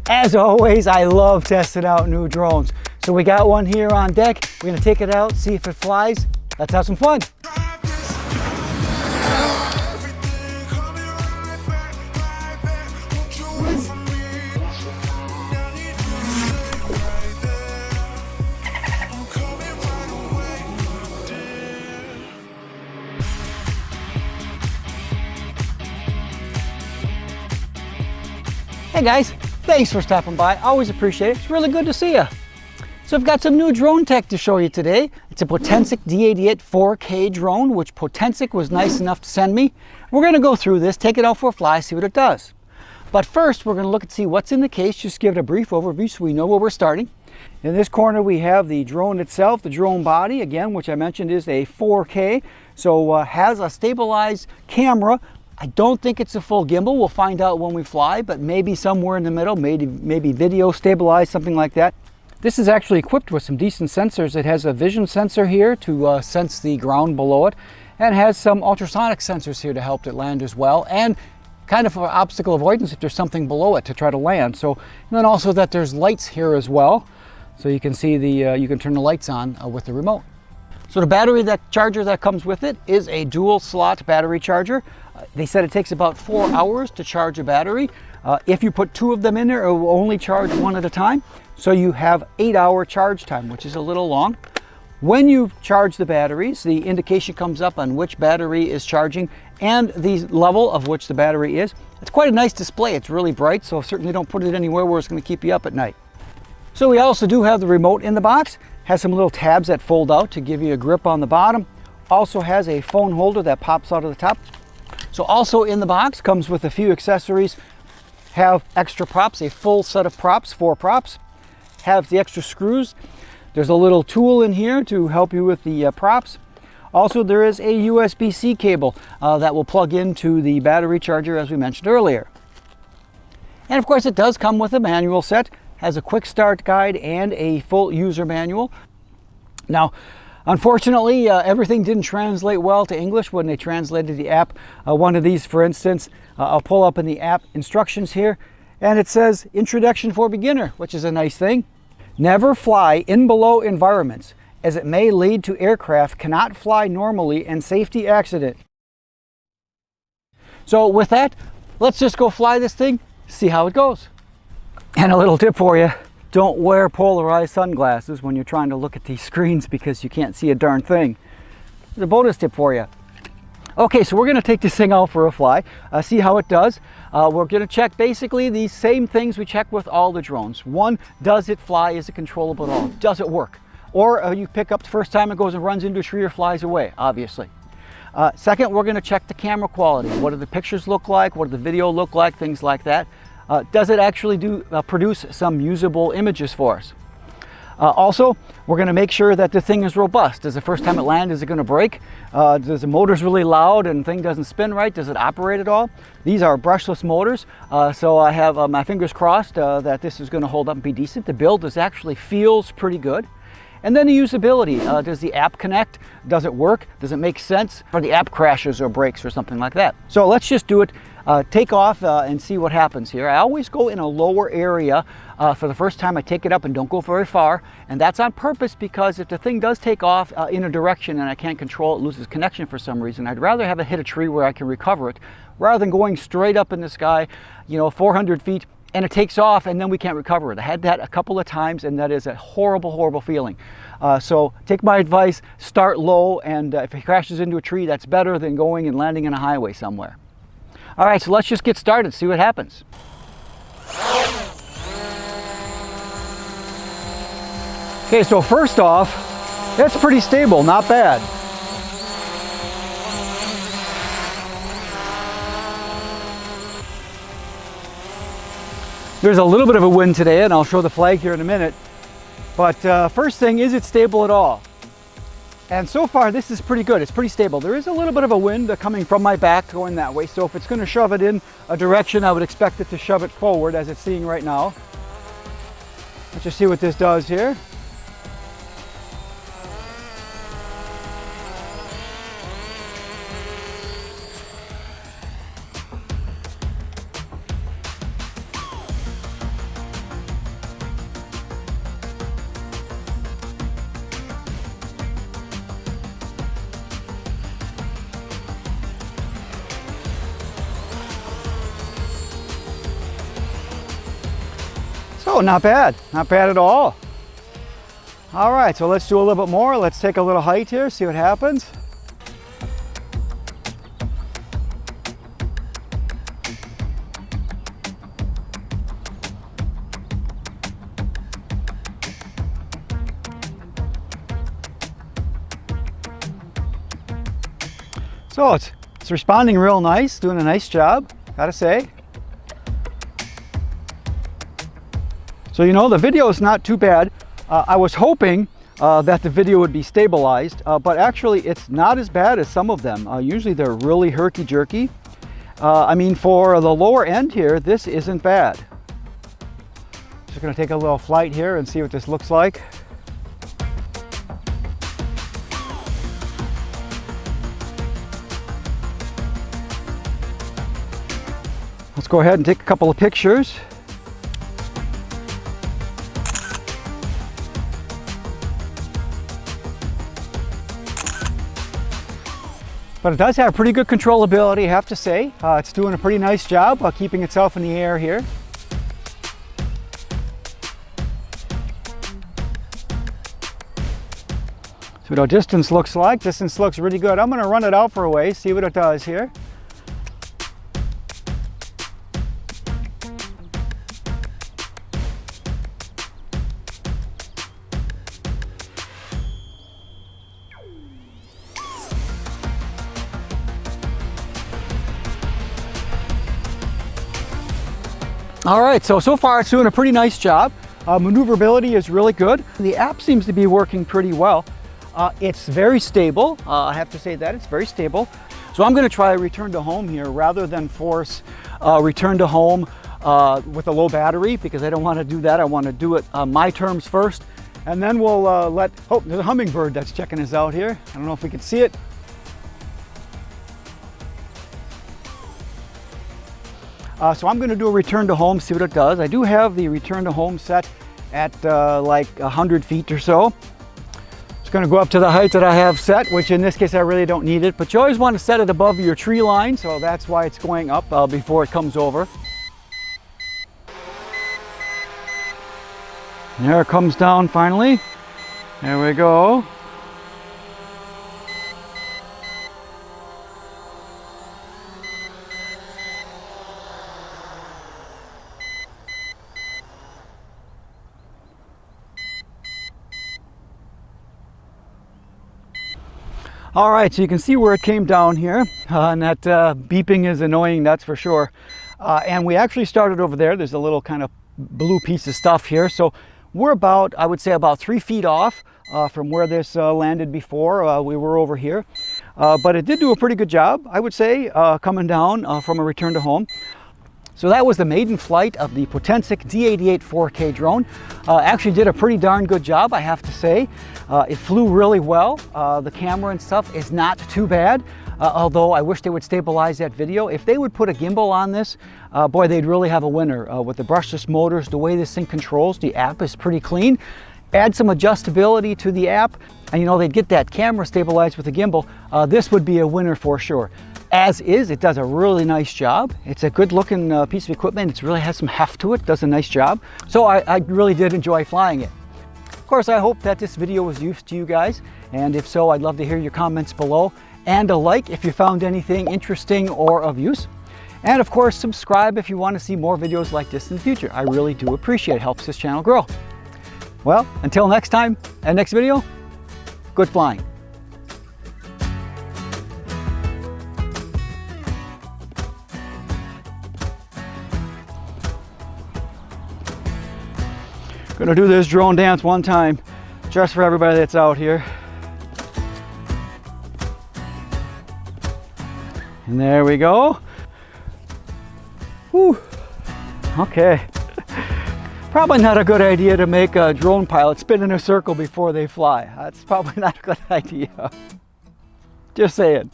As always, I love testing out new drones. So we got one here on deck. We're gonna take it out, see if it flies. Let's have some fun. Hey guys, thanks for stopping by. Always appreciate it. It's really good to see you. So I've got some new drone tech to show you today. It's a Potensic D88 4K drone, which Potensic was nice enough to send me. We're going to go through this, take it out for a fly, see what it does. But first, we're going to look and see what's in the case, just give it a brief overview so we know where we're starting. In this corner, we have the drone itself, the drone body, again, which I mentioned is a 4K, so has a stabilized camera. I don't think it's a full gimbal. We'll find out when we fly, but maybe somewhere in the middle, maybe video stabilized, something like that. This is actually equipped with some decent sensors. It has a vision sensor here to sense the ground below it, and has some ultrasonic sensors here to help it land as well, and kind of for obstacle avoidance if there's something below it to try to land. So, and then also that there's lights here as well, so you can see the you can turn the lights on with the remote. So the battery charger that comes with it is a dual slot battery charger. They said it takes about 4 hours to charge a battery. If you put 2 of them in there, it will only charge 1 at a time. So you have 8-hour charge time, which is a little long. When you charge the batteries, the indication comes up on which battery is charging and the level of which the battery is. It's quite a nice display. It's really bright, so certainly don't put it anywhere where it's going to keep you up at night. So we also do have the remote in the box. Has some little tabs that fold out to give you a grip on the bottom. Also has a phone holder that pops out of the top. So also in the box comes with a few accessories. Have extra props, a full set of props, 4 props. Have the extra screws. There's a little tool in here to help you with the props. Also, there is a USB-C cable that will plug into the battery charger, as we mentioned earlier. And of course, it does come with a manual set. Has a quick start guide and a full user manual. Now, unfortunately, everything didn't translate well to English when they translated the app. One of these, for instance, I'll pull up in the app instructions here, and it says Introduction for Beginner, which is a nice thing. Never fly in below environments, as it may lead to aircraft cannot fly normally and safety accident. So with that, let's just go fly this thing, see how it goes. And a little tip for you, don't wear polarized sunglasses when you're trying to look at these screens because you can't see a darn thing. There's a bonus tip for you. Okay, so we're going to take this thing out for a fly, see how it does. We're going to check basically these same things we check with all the drones. One, does it fly? Is it controllable at all? Does it work? Or you pick up the first time it goes and runs into a tree or flies away, obviously. Second, we're going to check the camera quality. What do the pictures look like? What does the video look like? Things like that. Does it actually produce some usable images for us? Also, we're going to make sure that the thing is robust. Does the first time it lands, is it going to break? Does the motor's really loud and the thing doesn't spin right? Does it operate at all? These are brushless motors, so I have my fingers crossed that this is going to hold up and be decent. The build actually feels pretty good. And then the usability. Does the app connect? Does it work? Does it make sense? Or the app crashes or breaks or something like that. So let's just do it. Take off and see what happens here. I always go in a lower area for the first time I take it up and don't go very far. And that's on purpose because if the thing does take off in a direction and I can't control it, loses connection for some reason, I'd rather have it hit a tree where I can recover it rather than going straight up in the sky, 400 feet, and it takes off and then we can't recover it. I had that a couple of times and that is a horrible, horrible feeling. So take my advice, start low, and if it crashes into a tree, that's better than going and landing on a highway somewhere. All right, so let's just get started, see what happens. Okay, so first off, it's pretty stable, not bad. There's a little bit of a wind today, and I'll show the flag here in a minute. But first thing, is it stable at all? And so far, this is pretty good. It's pretty stable. There is a little bit of a wind coming from my back going that way. So if it's going to shove it in a direction, I would expect it to shove it forward as it's seeing right now. Let's just see what this does here. So not bad at all. All right, so let's do a little bit more. Let's take a little height here, see what happens. So it's responding real nice, doing a nice job, gotta say. So you know, the video is not too bad. I was hoping that the video would be stabilized, but actually it's not as bad as some of them. Usually they're really herky-jerky. I mean, for the lower end here, this isn't bad. Just gonna take a little flight here and see what this looks like. Let's go ahead and take a couple of pictures. But it does have pretty good controllability, I have to say. It's doing a pretty nice job keeping itself in the air here. See what our distance looks like. Distance looks really good. I'm going to run it out for a ways, see what it does here. All right, so far it's doing a pretty nice job. Maneuverability is really good. The app seems to be working pretty well. It's very stable. I have to say that it's very stable. So I'm going to try a return to home here rather than force return to home with a low battery, because I don't want to do that. I want to do it on my terms first, and then we'll oh, there's a hummingbird that's checking us out here. I don't know if we can see it. So I'm going to do a return to home, see what it does. I do have the return to home set at like 100 feet or so. It's going to go up to the height that I have set, which in this case I really don't need it, but you always want to set it above your tree line, so that's why it's going up before it comes over. There it comes down finally. There we go. All right, so you can see where it came down here, and that beeping is annoying, that's for sure. And we actually started over there. There's a little kind of blue piece of stuff here. So we're about, I would say about 3 feet off from where this landed before. We were over here. But it did do a pretty good job, I would say, coming down from a return to home. So that was the maiden flight of the Potensic D88 4K drone. Actually did a pretty darn good job, I have to say. It flew really well. The camera and stuff is not too bad, although I wish they would stabilize that video. If they would put a gimbal on this, boy, they'd really have a winner. With the Brushless Motors, the way this thing controls, the app is pretty clean. Add some adjustability to the app, and you know, they'd get that camera stabilized with the gimbal. This would be a winner for sure. As is, it does a really nice job. It's a good looking piece of equipment. It really has some heft to it, does a nice job. So I really did enjoy flying it. Of course, I hope that this video was useful to you guys. And if so, I'd love to hear your comments below. And a like if you found anything interesting or of use. And of course, subscribe if you want to see more videos like this in the future. I really do appreciate it. Helps this channel grow. Well, until next time and next video, good flying. Gonna do this drone dance one time, just for everybody that's out here. And there we go. Whew. Okay. Probably not a good idea to make a drone pilot spin in a circle before they fly. That's probably not a good idea. Just saying.